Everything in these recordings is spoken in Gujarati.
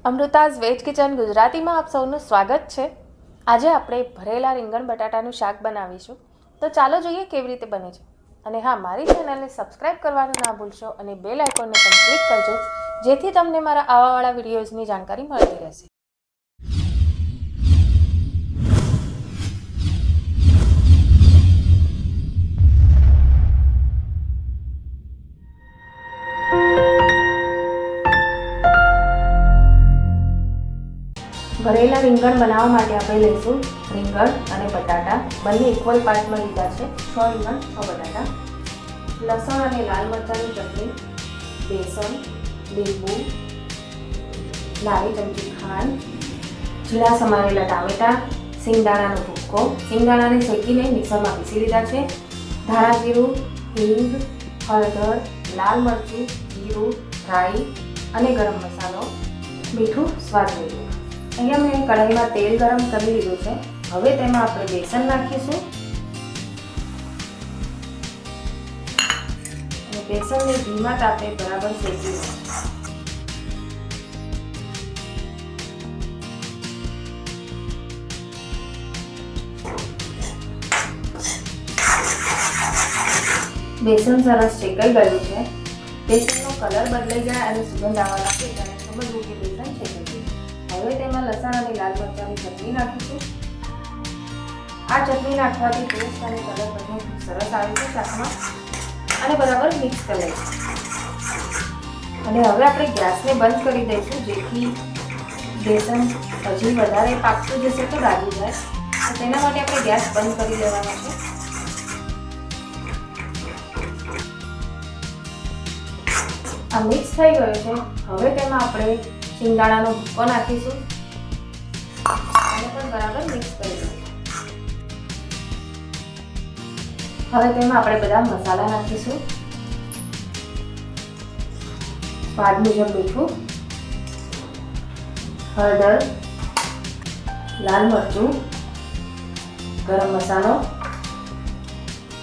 અમૃતાઝ વેજ કિચન ગુજરાતીમાં આપ સૌનું સ્વાગત છે। આજે આપણે ભરેલા રીંગણ બટાટાનું શાક બનાવીશું। તો ચાલો જોઈએ કેવી રીતે બને છે। અને હા, મારી ચેનલને સબસ્ક્રાઇબ કરવાનું ના ભૂલશો અને બેલ આઇકોનને પણ ક્લિક કરજો, જેથી તમને મારા આવાવાળા વિડીયોઝની જાણકારી મળતી રહેશે। ભરેલા રીંગણ બનાવવા માટે આપણે લઈશું રીંગણ અને બટાટા બંને ઇક્વલ પાર્ટમાં લીધા છે। 6 રીંગણ 6 બટાટા, લસણ અને લાલ મરચાંની ચટણી, બેસન, લીંબુ, નાની ચમચી ખાંડ, ઝીણા સમારેલા ટામેટા, સિંગદાણાનો ભૂક્કો, સિંગદાણાને શેકીને મિક્સરમાં પીસી લીધા છે, ધાણા જીરું, હિંગ, હળદર, લાલ મરચું, જીરું, રાઈ અને ગરમ મસાલો, મીઠું સ્વાદ મુજબ। અહીંયા મેં કઢાઈમાં તેલ ગરમ કરી લીધું છે। હવે તેમાં આપણે બેસન નાખીશું અને બેસનને ધીમા તાપે બરાબર શેકીશું। બેસન સરસ શેકાઈ ગયું છે। બેસનનો કલર બદલાઈ જાય અને સુગંધ આવવા લાગે ત્યારે સમજવું કે બેસન શેકાઈ ગયું। હવે તેમાં લસણ અને લાલ મરચાંની ચટણી નાખીશું। આ ચટણી નાખવાથી ટેસ્ટ અને કલર બંને ખૂબ સરસ આવે છે શાકમાં અને બરાબર મિક્સ કરી લઈશું। અને હવે આપણે ગેસને બંધ કરી દઈશું, જેથી બેસન હજી વધારે પાકતું જશે તો લાગી જાય, તો તેના માટે આપણે ગેસ બંધ કરી લેવાનો છે। આ મિક્સ થઈ ગયું છે। હવે તેમાં આપણે સિંગદાણાનો ભૂક્કો નાખીશું અને પણ બરાબર મિક્સ કરી દઈશું। હવે તેમાં આપણે બધા મસાલા નાખીશું। સ્વાદ મુજબ મીઠું, હળદર, લાલ મરચું, ગરમ મસાલો,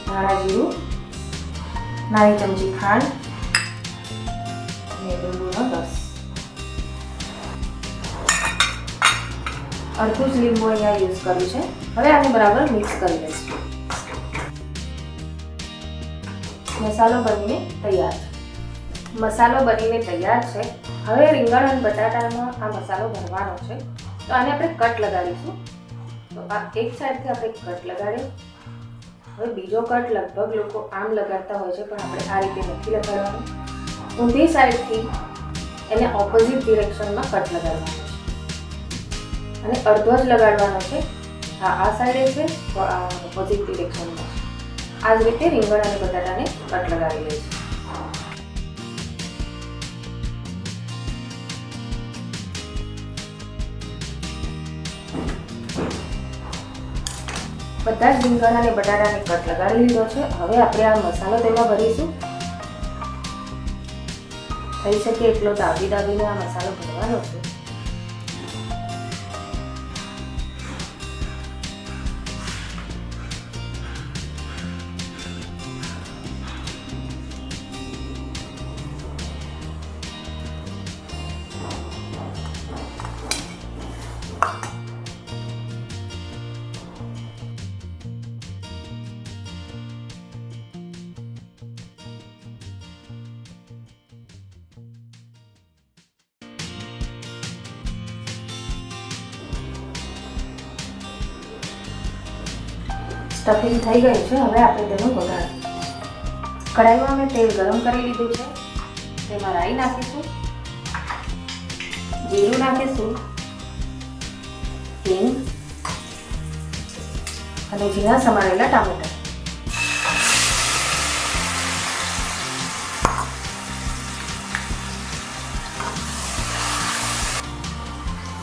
ધાણા જીરું, નાની ચમચી ખાંડ અને લીંબુનો રસ। અડધું જ લીંબુ અહીંયા યુઝ કર્યું છે। હવે આને બરાબર મિક્સ કરી લઈશું। મસાલો બનીને તૈયાર છે। મસાલો બનીને તૈયાર છે। હવે રીંગણ અને બટાટામાં આ મસાલો ભરવાનો છે, તો આને આપણે કટ લગાડીશું। તો આ એક સાઈડથી આપણે કટ લગાડ્યો। હવે બીજો કટ લગભગ લોકો આમ લગાડતા હોય છે, પણ આપણે આ રીતે નથી લગાડવાનું। ઊંધી સાઈડથી એને ઓપોઝિટ ડિરેક્શનમાં કટ લગાડવાનો છે અને અડધો જ લગાડવાનો છે। આ સાઈડે છે તો આ ઓપોઝિટ ડિરેક્શનમાં છે। આ જ રીતે રીંગણ અને બટાટાને કટ લગાવી લઈશું। બધા જ રીંગણ અને બટાટાને કટ લગાવી લીધો છે। હવે આપણે આ મસાલો તેમાં ભરીશું। થઈ શકે એટલો દાબીને આ મસાલો ભરવાનો છે। સ્ટફિંગ થઈ ગયું છે। હવે આપણે તેનું વઘાર। કઢાઈમાં મેં તેલ ગરમ કરી લીધું છે। તેમાં રાઈ નાખીશું, જીરું નાખીશું, હિંગ અને ઝીણા સમારેલા ટામેટા।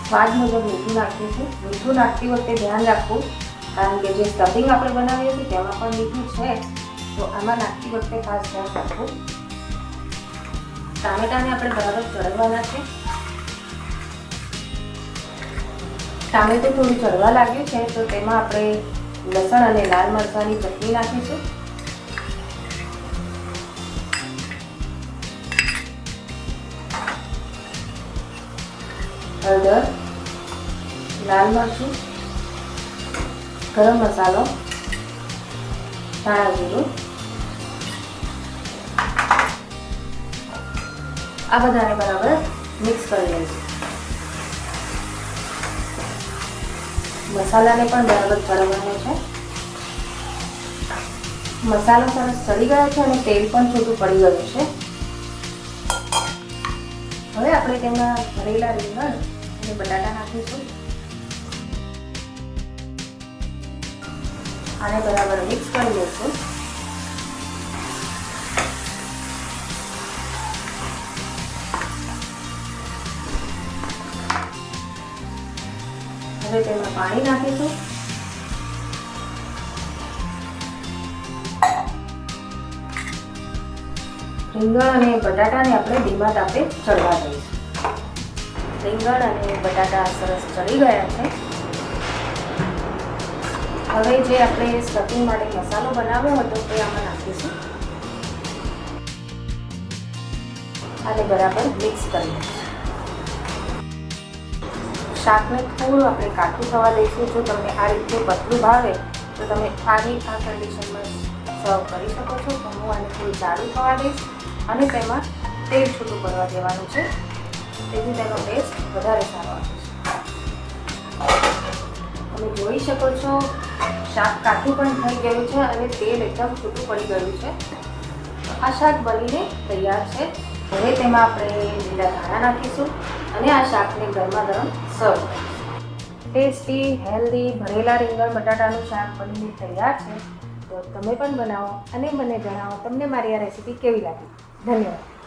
સ્વાદ મુજબ મીઠું નાખીશું। મીઠું નાખતી વખતે ધ્યાન રાખવું, કારણ કે જે સ્ટફિંગ આપણે બનાવી હતી તેમાં પણ મીઠું છે, તો આમાં નાખતી વખતે ખાસ ધ્યાન રાખવું। ટામેટાને આપણે બરાબર ચડવાના છે। ટામેટું થોડું ચડવા લાગ્યું છે તો તેમાં આપણે લસણ અને લાલ મરચાંની ચટણી નાખીશું। હળદર, લાલ મરચું, ગરમ મસાલો, ધાણા જીરું, આ બધાને બરાબર મિક્સ કરી લઈશું. મસાલાને પણ બરાબર ચડવાનો છે. મસાલો સરસ ચડી ગયો છે અને તેલ પણ છૂટું પડી ગયું છે. હવે આપણે તેમાં ભરેલા રીંગણ અને બટાટા નાખીશું. આને બરાબર મિક્સ કરી લઈશું. હવે તેમાં પાણી નાખીશું. રીંગણ અને બટાટાને આપણે ધીમા તાપે ચડવા દઈશું. રીંગણ અને બટાટા સરસ ચડી ગયા છે. હવે જે આપણે સ્ટફિંગ માટે મસાલો બનાવ્યો હતો તે આમાં નાખીશું. આને બરાબર મિક્સ કરી લઈશું. શાકને થોડું આપણે કાઠું થવા દઈશું. જો તમને આ રીતનું પતલું ભાવે તો તમે આ કન્ડિશનમાં સર્વ કરી શકો છો. તો હું આને થોડું જાડું થવા દઈશ અને તેમાં તેલ છૂટું કરવા દેવાનું છે. તેથી તેનો ટેસ્ટ વધારે સારો આવે છે. તમે જોઈ શકો છો શાક કાઠું પણ થઈ ગયું છે અને તેલ એકદમ છૂટું પડી ગયું છે. આ શાક બનીને તૈયાર છે. હવે તેમાં આપણે લીલા ધાણા નાખીશું અને આ શાકને ગરમા ગરમ સર્વ કરીશું. ટેસ્ટી, હેલ્ધી ભરેલા રીંગણ બટાટાનું શાક બનીને તૈયાર છે. તો તમે પણ બનાવો અને મને જણાવો તમને મારી આ રેસીપી કેવી લાગી. ધન્યવાદ.